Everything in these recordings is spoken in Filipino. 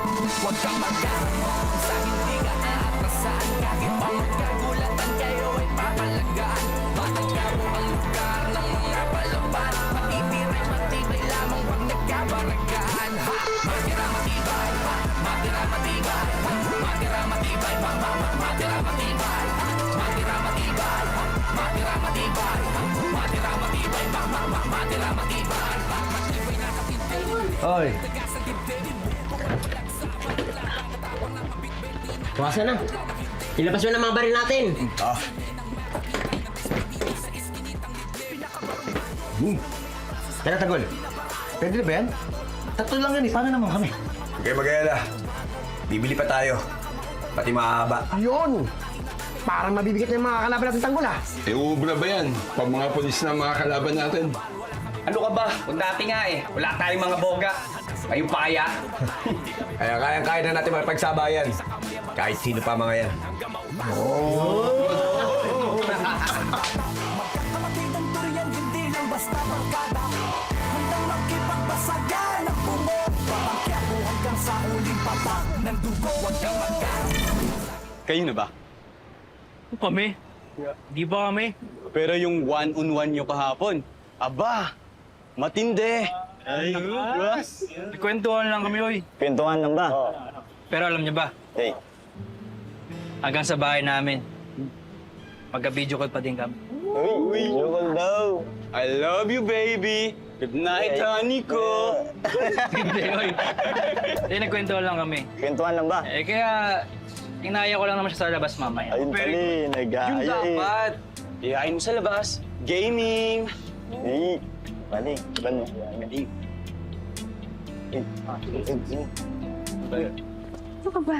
Huwag kang magkaroon sa hindi ka aatrasan. Kahit pa magkagulatan kayo ay papalagaan. Matagkaro ang lugar ng mga palaban. Matitiray matibay lamang pag nagkabaragaan. Matira matibay, matira matibay, matira matibay, matira matibay, matira matibay, matira matibay, matira matibay, matira matibay. Oy. Buwasan na. Ilabas mo na mga baril natin. Kaya Tagol, pwede na ba yan? Tatlo lang yan eh. Paano naman kami? Huwag kayo mag-alala. Bibili pa tayo. Pati mahaba. Ayun! Parang mabibigat na yung mga kalaban natin Tanggol ah. Eh, ubra ba yan? Pag mga polis na mga kalaban natin. Ano ka ba? Kung dati nga eh, wala tayong mga boga. Kayo paya. Kaya kayang-kaya na natin makipagsabayan. Kahit sino pa mga yan. Magkakapatid ang durian, hindi lang basta barkada. Handang magkipagbasagan ang bumot. Pamangkyapo hanggang sa uling patak ng dugo. Huwag kang magkaroon. Kayo na ba? Kami? Di ba kami? Pero yung one-on-one nyo kahapon, aba, matindi. Ay, Kwentuhan lang kami, oy. Kwentuhan lang ba? Pero alam niyo ba, Hey. hanggang sa bahay namin, magka-video call pa din kami. Uy, joke daw. I love you, baby. Good night, honey ko. Hindi, oy. Hindi, nagkwentuhan lang kami. Kwentuhan lang ba? Eh, kaya, inaya ko lang naman siya sa labas mamaya. Ayun pali, nag-aaya Yung dapat. Iyain mo sa labas. Gaming. Eh, mali, iban mo. Ano ka ba?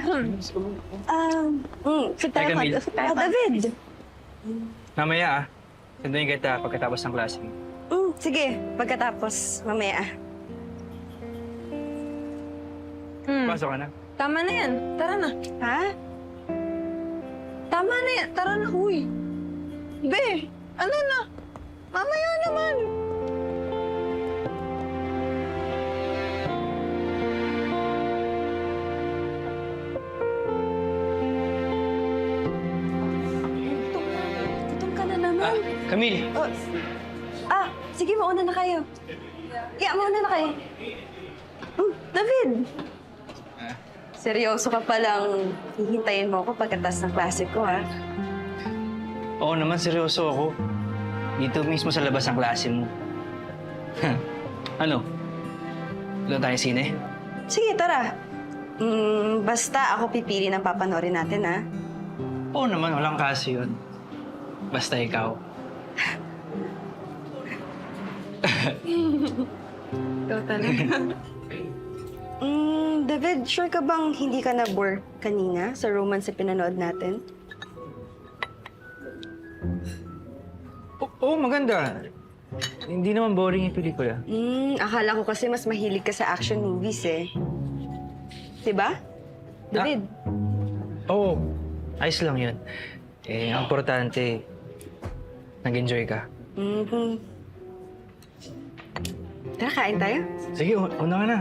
Fit tayo Ay, Camille. Fit tayo David. Mamaya ah, sunduin kita pagkatapos ng klase. Sige, pagkatapos, mamaya. Pasok ka na. Tama na yan. Tara na. Ha? Tama na yan. Tara na, huy. Be, ano na? Mamaya naman. Gutom ka na naman. Camille! Sige, mauna na kayo. Yeah, mauna na kayo. David! Seryoso ka palang hihintayin mo ako pagkatas ng klase ko, ha? Oo naman, seryoso ako. Dito mismo sa labas ng klase mo. Ano? Doon tayo sine? Sige, tara. Basta ako pipili ng papanoorin natin, ha? Oo naman, walang kaso yun. Basta ikaw. Ikaw talaga. David, sure ka bang hindi ka na-bore kanina sa romance na pinanood natin? Oo, maganda. Hindi naman boring yung pelikula. Akala ko kasi mas mahilig ka sa action movies, eh. Diba? David? Oo, ayos lang yun. Eh, ang importante, nag-enjoy ka. Tara, kain tayo. Sige, una ka na.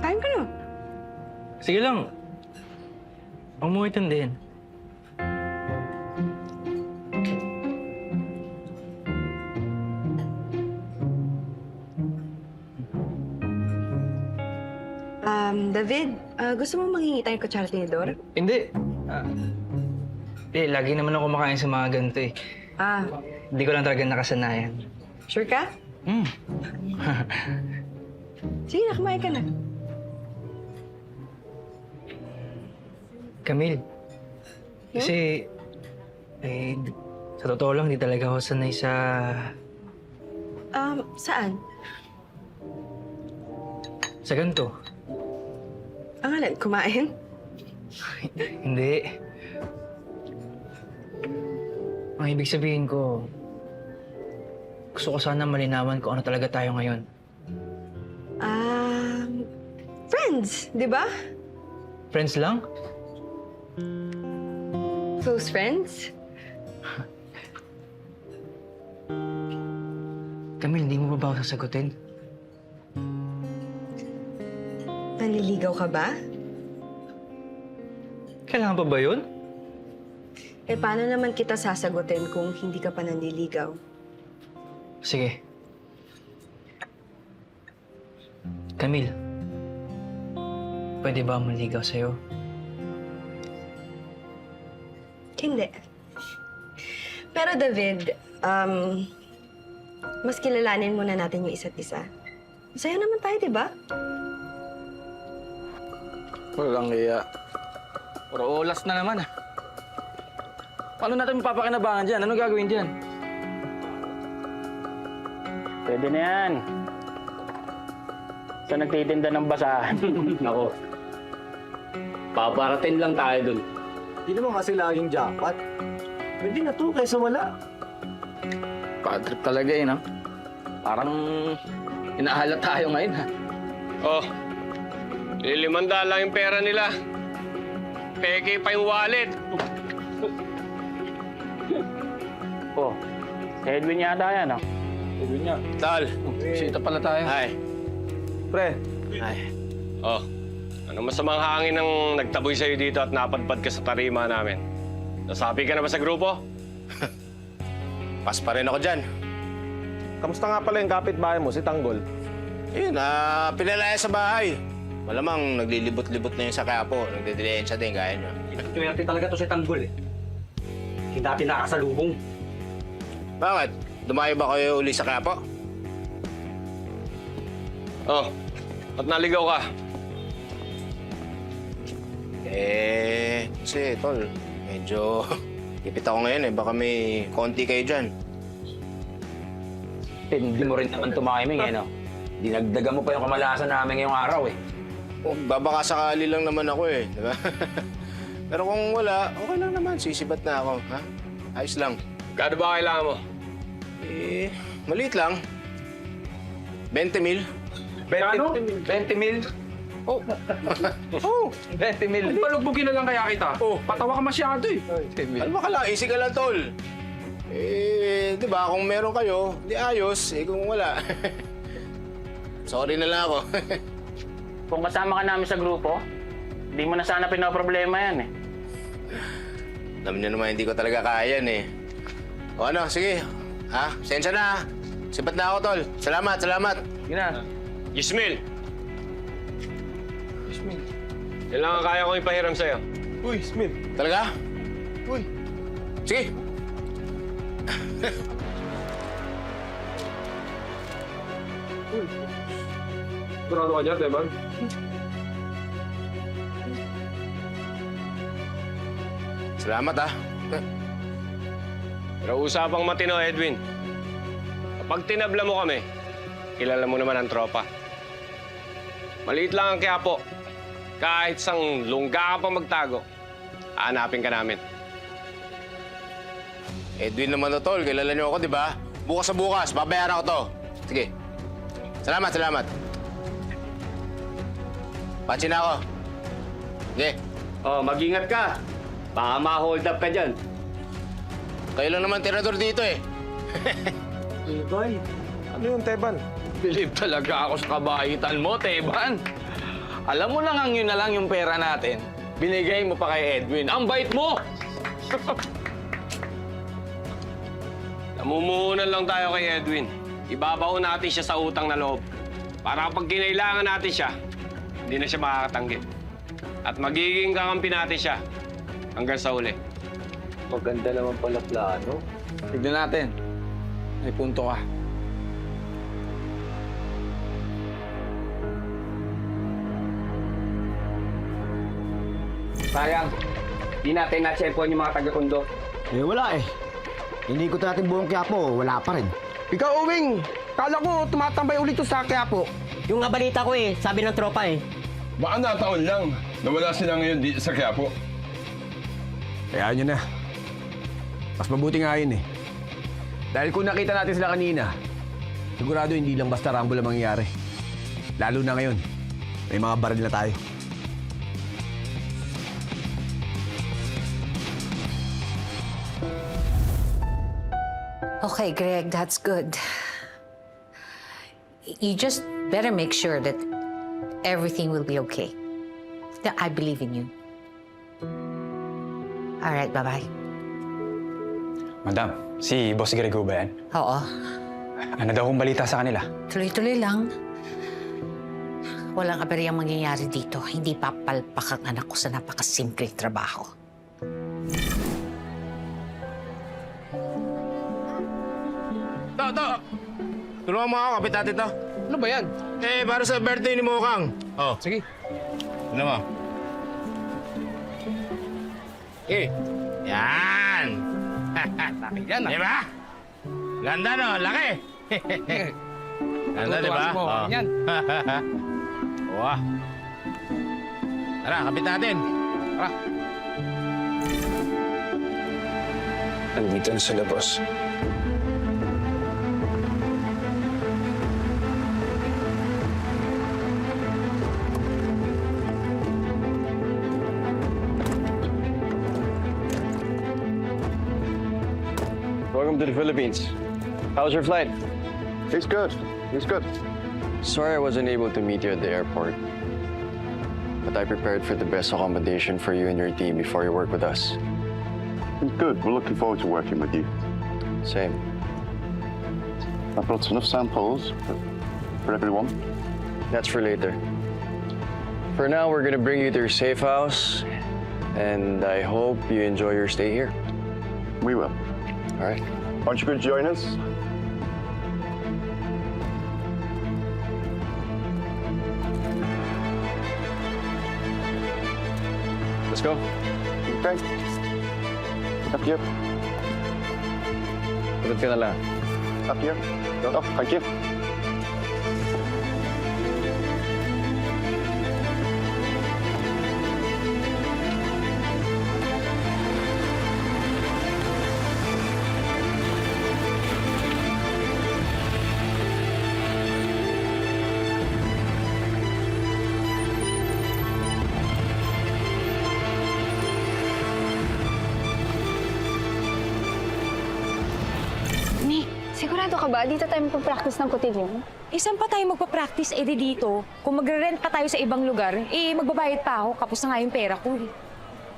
Kain ka na. Sige lang. Umuwitan din. David, gusto mo mangingi tayong kutsara tinidor? Hindi. Lagi naman ako kumakain sa mga ganito eh. Hindi ko lang talaga nakasanayan. Sure ka? Sige na, kumain ka na. Camille, kasi, sa totoo lang, di talaga ako sanay sa... Saan? sa ganito. Ang alin, kumain? Hindi. Ang ibig sabihin ko, gusto ko sana malinawan kung ano talaga tayo ngayon. Friends, di ba? Friends lang? Close friends? Camille, hindi mo ba ako sasagutin? Nanliligaw ka ba? Kailangan pa ba yun? Eh, paano naman kita sasagutin kung hindi ka pa nanliligaw? Sige. Camille, pwede ba maligaw sa'yo? Hindi. Pero David, mas kilalanin muna natin yung isa't isa. Masaya naman tayo, di ba? Walang iya. Puro olas na naman ah. Paano natin mapapakinabangan dyan? Anong gagawin dyan? Pwede na yan. Sa nagtitinda ng basahan. Ako. Paparating lang tayo dun. Hindi naman kasi laging jackpot. Pwede na to kaysa wala. Bad trip talaga eh, no? Parang inahalat tayo ngayon ha. Oh, 500 lang yung pera nila. Peke pa yung wallet. Oh, Edwin yata yan, ah. Edwin yan. Tal. Sita pala tayo. Ay. Pre, Oh, ano masamang hangin ang nagtaboy sa'yo dito at napadpad ka sa tarima namin? Nasabi ka na ba sa grupo? Pas pa rin ako dyan. kamusta nga pala yung kapitbahay mo, si Tanggol? Yun, pinalaya sa bahay. Malamang naglilibot-libot na yun sa kapo. Nagdidilensya din, gaya nyo. Tuyerte talaga to si Tanggol eh. Hindi dati nakasalubong. Bakit? Dumayo ba kayo uli sa kapo? Oh, at naligaw ka? Kasi, tol, medyo ipit ako ngayon eh. Baka may konti kayo dyan. Hindi mo rin naman tumiming eh, no? Dinagdagan mo pa yung kamalasan namin ngayong araw eh. Oh, babaka sakali lang naman ako eh, di ba? Pero kung wala, okay lang naman. Sisibat na ako, ha? Ayos lang. Kano ba kailangan mo? Maliit lang. 20 mil. 20 mil? Oh. Oh. 20 mil. Palugbugin na lang kaya kita. Oh, patawa ka masyado eh. Ano ba ka lang? Easy ka lang, tol. Di ba? Kung meron kayo, di ayos. Kung wala. Sorry na lang ako. Kung kasama ka namin sa grupo, di mo na sana pinaproblema yan eh. Alam niyo naman, hindi ko talaga kaya yan eh. O ano, sige. Ha? Sensya na. Sipat na ako, tol. Salamat, salamat. Sige na. Yismil! Kailangan kaya kong ipahiram sa'yo. Uy, Smith. Talaga? Uy. Sige. Sigurado ka dyan, Teban? Salamat, ha. Pero usapang matino, Edwin. Kapag tinabla mo kami, kilala mo naman ang tropa. Maliit lang ang Quiapo. Kahit sang lungga ka pa magtago, hahanapin ka namin. Edwin naman to, tol. Kilala niyo ako, di ba? Bukas sa bukas, babayaran ko to. Sige. Salamat, salamat. Patsi na ako. Sige. Oh, mag-ingat ka. Baka ma-hold up ka dyan. Kayo lang naman tirador dito eh. Ano yung Teban? Believe talaga ako sa kabaitan mo, Teban. Alam mo lang ang yun na lang yung pera natin. Binigay mo pa kay Edwin. Ang bait mo! Namumuhunan lang tayo kay Edwin. Ibabaon natin siya sa utang na loob. Para kapag kinailangan natin siya, hindi na siya makakatanggi. At magiging kakampi natin siya hanggang sa uli. Maganda naman pala plano. Tignan natin. May punto ka. Sayang. Di natin na-checkpoint yung mga taga-kundo. Wala eh. Inikot natin buong Quiapo, wala pa rin. Ikaw, Uwing! Kala ko tumatambay ulit to sa Quiapo. Yung nga balita ko eh, sabi ng tropa eh. Baka nataon lang. Nawala sila ngayon dito sa Quiapo. Kaya nyo na. Mas mabuti nga yun eh. Dahil kung nakita natin sila kanina, sigurado hindi lang basta rumble ang mangyayari. Lalo na ngayon, may mga baril na tayo. Okay, Greg, that's good. You just better make sure that everything will be okay. I believe in you. All right, bye-bye. Madam, si Boss Grego ba yan? Oo. Ano daw kong balita sa kanila? Tuloy-tuloy lang. Walang aberyang mangyayari dito. Hindi papalpak ang anak ko sa napakasimpleng trabaho. To! Tulungan mo ako, kapit natin to. Ano ba yan? Eh, para sa birthday ni Mokang. Oh, Sige. ano mo? Eh, yan! Laki yan, ah. Diba? Ganda no, laki! Ganda, diba? Tutuwa si Mokang yan. Wah. Tara, kapit natin. Tara. Nandito na sila, boss. Welcome to the Philippines. How was your flight? He's good. He's good. Sorry I wasn't able to meet you at the airport. But I prepared for the best accommodation for you and your team before you work with us. He's good. We're looking forward to working with you. Same. I've brought enough samples for everyone. That's for later. For now, we're gonna bring you to your safe house, and I hope you enjoy your stay here. We will. All right. Aren't you going to join us? Let's go. Okay. Up here. Pagod ka na lang. Up here. Oh, thank you. Ni, sigurado ka ba? Dito tayo magpa-practice ng cotillion? Isan pa tayo magpa-practice, eh di dito. Kung magre-rent pa tayo sa ibang lugar, eh magbabayad pa ako, kapos na nga yung pera ko.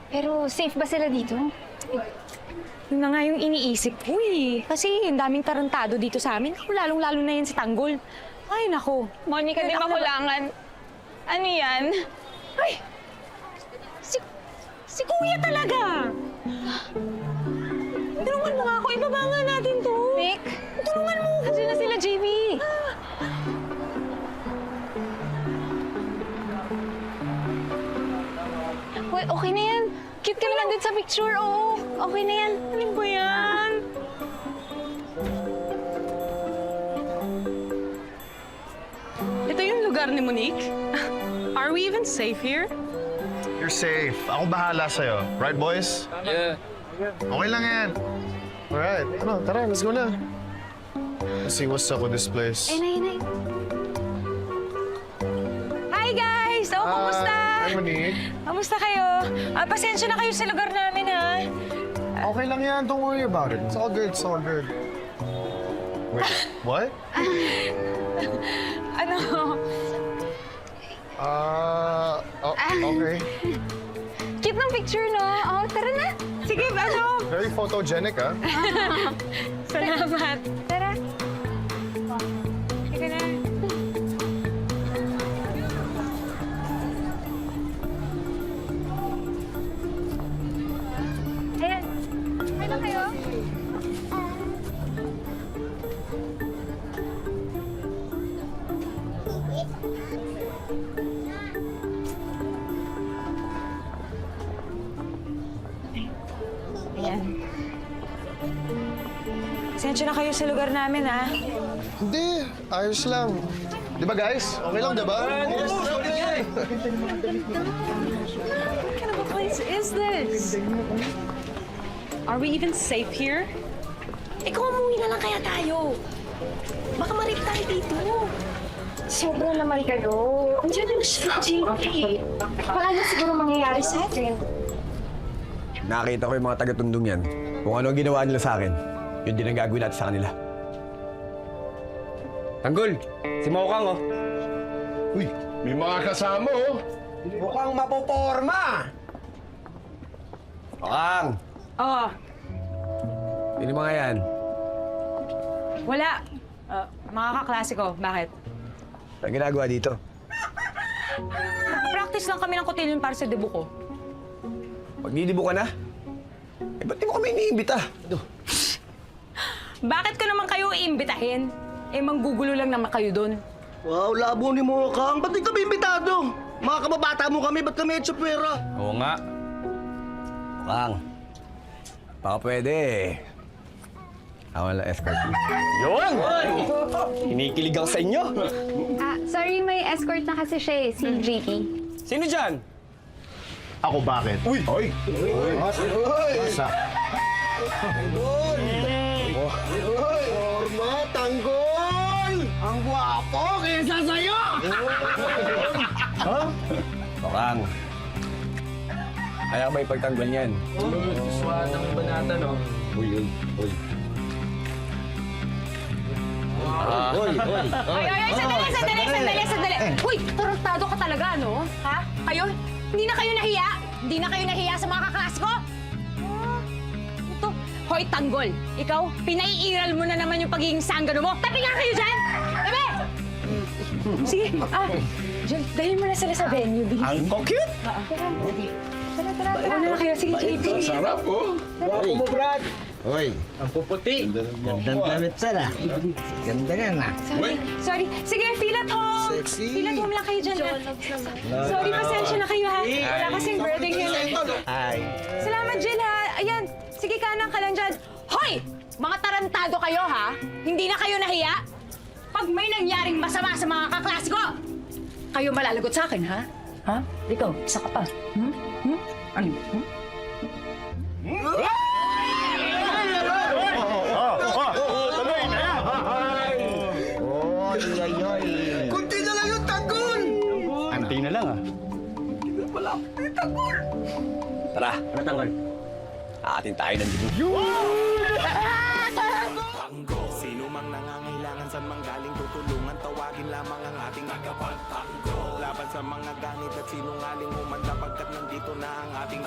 Pero safe ba sila dito? Yun na nga yung iniisip ko eh. Kasi ang daming tarantado dito sa amin. Lalong-lalo na yan si Tanggol. Ay, nako. Monica, di makulangan. Ano yan? Ay! Si Kuya talaga! Tulungan mo nga ako. Ibaba nga natin to. Nick? Tulungan mo ako. Andiyan na sila, JB. Wait, okay na yan. Cute ka naman din sa picture, oo. Okay na yan. Ano ba yan? Ito yung lugar ni Monique? Are we even safe here? You're safe. Ako bahala sa'yo. Right, boys? Yeah. Okay lang yan. Alright. Ano, tara, let's go na. Let's see what's up with this place. Nay. Hi guys! Oh, kumusta? Hi, Monique. Kamusta kayo? Pasensya na kayo sa lugar namin, ha? Okay lang yan. Don't worry about it. It's all good. It's all good. Wait, what? Ano? Okay. Cute ng picture, no? Oh, tara na. Sige, ano? Very photogenic, ah. Salamat. Tara. Sige na. Ayan. Okay lang kayo? Ayan. Pasensya na kayo sa lugar namin, ha? Hindi. Ayos lang. Di ba, guys? Okay lang, di ba? What kind of a place is this? Are we even safe here? Ikaw, umuwi na lang kaya tayo. Baka marip tayo dito. Sobra naman kayo. Andiyan na siya, JP. Wala na siguro mangyayari sa atin. Nakita ko yung mga taga-tundong yan. Kung ano ang ginawa nila sa akin, yun din ang gagawin natin sa kanila. Tanggol, si Mokang oh. Uy, may mga kasama oh. Mukhang mapoporma. Mokang, Oo, sino mga yan? wala. Mga kaklase ko, bakit? Ano ginagawa dito? Practice lang kami ng kotilyon para sa debut ko. Magdidibo ka na? Eh, ba't di mo kami iniimbita? Bakit ko naman kayo iimbitahin? Eh, manggugulo lang naman kayo doon. Wow, labo ni Mokang. Ba't di kami imbitado? Mga kababata mo kami, ba't kami etsupwera? Oo nga. Mokang, baka pwede ako lang escort mo. Yun! Kinikilig ako sa inyo. Sorry, may escort na kasi siya eh, si JP. Sino dyan? Ako bakit? Uy! Oy! Basta. Porma, tanggol! Ang gwapo kaysa sa'yo! Mokang, kaya ba ipagtanggol niyan? Sandali! Uy, tarantado ka talaga, no? Ha? Kayo? Hindi na kayo nahiya? Hindi na kayo nahiya sa mga kaklase ko? Ito. Hoy, tanggol! Ikaw, pinaiiral mo na naman yung pagiging sanggano mo. Tabi nga kayo dyan! Tabi! Sige, Jen, dahil mo na sila sa venue, bilis. Ang cute! Tara. Una na kayo. Sige, JP. Sarap oh. Gwapo mo, Brad! Hoy, Gandang damit sana. Ganda nga na. Sorry. Sige, feel at home. Sexy. Feel at home lang kayo dyan. Sorry, pasensya na kayo, ha? Wala kasing birthday ngayon. Hi. Salamat, Jill, ha? Ayan, sige, kanan ka lang dyan. Hoy! Mga tarantado kayo, ha? Hindi na kayo nahiya? Pag may nangyaring masama sa mga kaklase ko, kayo malalagot sa akin, ha? Ha? Ikaw, isa ka pa. Ano? Kunti na lang yung tanggol! Anting na lang ah. tara. Ano tanggol? Aatin tayo ng dito. Sino mang nangangailangan sa manggaling tutulungan, tawagin lamang ang ating tagapagtanggol. Laban sa mga ganit at sinungaling umanda pagkat nandito na ang ating